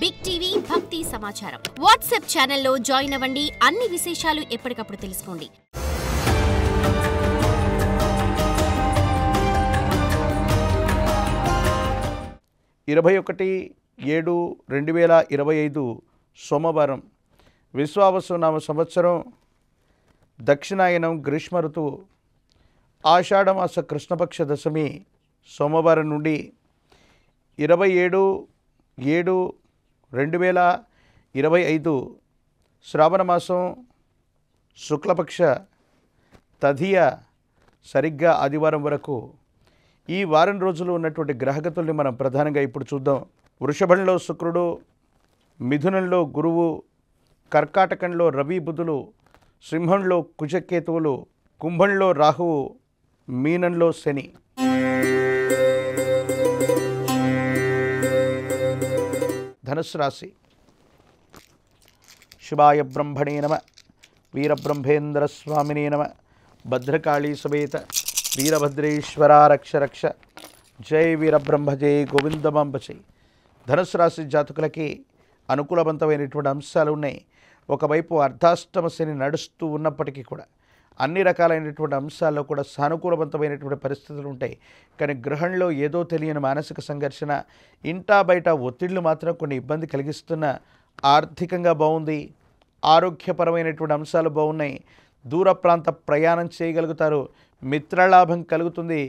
Big TV భక్తి సమాచారం WhatsApp ఛానల్లో జాయిన్ అవ్వండి. అన్ని విశేషాలు ఎప్పటికప్పుడు తెలుసుకోండి. ఇరవై 21/7/2025 సోమవారం విశ్వావసునామ సంవత్సరం దక్షిణాయనం గ్రీష్మ ఋతువు ఆషాఢమాస కృష్ణపక్ష దశమి సోమవారం నుండి 27/7/2025 శ్రావణమాసం శుక్లపక్ష తదియ సరిగ్గా ఆదివారం వరకు ఈ వారం రోజులు ఉన్నటువంటి గ్రహగతుల్ని మనం ప్రధానంగా ఇప్పుడు చూద్దాం. వృషభంలో శుక్రుడు, మిథునంలో గురువు, కర్కాటకంలో రవి బుధులు, సింహంలో కుజకేతువులు, కుంభంలో రాహువు, మీనంలో శని. ధనుస్సు రాశి. శివాయ బ్రహ్మణే నమ, వీరబ్రహ్మేంద్ర స్వామినే నమ, భద్రకాళీ సమేత వీరభద్రేశ్వర రక్ష రక్ష, జై వీరబ్రహ్మ జై గోవిందమాంబ జై. ధనుసు రాశి జాతకులకి అనుకూలవంతమైనటువంటి అంశాలు ఉన్నాయి. ఒకవైపు అర్ధాష్టమ శని నడుస్తూ ఉన్నప్పటికీ కూడా అన్ని రకాలైనటువంటి అంశాల్లో కూడా సానుకూలవంతమైనటువంటి పరిస్థితులు ఉంటాయి. కానీ గృహంలో ఏదో తెలియని మానసిక సంఘర్షణ, ఇంటా బయట ఒత్తిళ్లు మాత్రం కొన్ని ఇబ్బంది కలిగిస్తున్న. ఆర్థికంగా బాగుంది, ఆరోగ్యపరమైనటువంటి అంశాలు బాగున్నాయి. దూర ప్రాంత ప్రయాణం చేయగలుగుతారు, మిత్రలాభం కలుగుతుంది.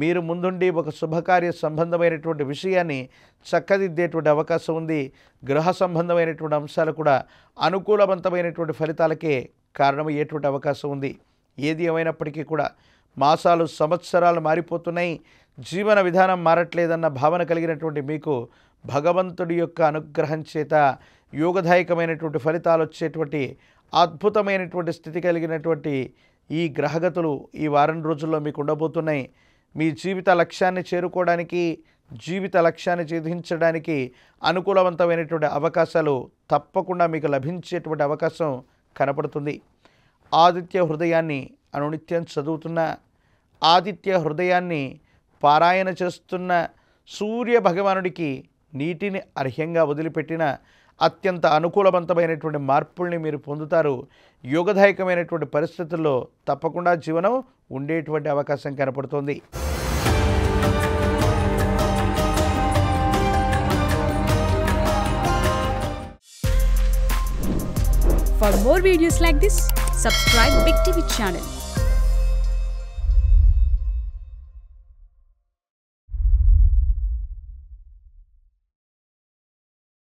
మీరు ముందుండి ఒక శుభకార్య సంబంధమైనటువంటి విషయాన్ని చక్కదిద్దేటువంటి అవకాశం ఉంది. గృహ సంబంధమైనటువంటి అంశాలు కూడా అనుకూలవంతమైనటువంటి ఫలితాలకే కారణమయ్యేటువంటి అవకాశం ఉంది. ఏది ఏమైనప్పటికీ కూడా మాసాలు సంవత్సరాలు మారిపోతున్నాయి, జీవన విధానం మారట్లేదన్న భావన కలిగినటువంటి మీకు భగవంతుడి యొక్క అనుగ్రహం చేత యోగదాయకమైనటువంటి ఫలితాలు వచ్చేటువంటి అద్భుతమైనటువంటి స్థితి కలిగినటువంటి ఈ గ్రహగతులు ఈ వారం రోజుల్లో మీకు ఉండబోతున్నాయి. మీ జీవిత లక్ష్యాన్ని చేరుకోవడానికి, జీవిత లక్ష్యాన్ని ఛేదించడానికి అనుకూలవంతమైనటువంటి అవకాశాలు తప్పకుండా మీకు లభించేటువంటి అవకాశం కనపడుతుంది. ఆదిత్య హృదయాన్ని అనునిత్యం చదువుతున్న, ఆదిత్య హృదయాన్ని పారాయణ చేస్తున్న, సూర్య భగవానుడికి నీటిని అర్హ్యంగా వదిలిపెట్టిన అత్యంత అనుకూలవంతమైనటువంటి మార్పుల్ని మీరు పొందుతారు. యోగదాయకమైనటువంటి పరిస్థితుల్లో తప్పకుండా జీవనం ఉండేటువంటి అవకాశం కనపడుతుంది. For more videos like this, subscribe Big TV channel.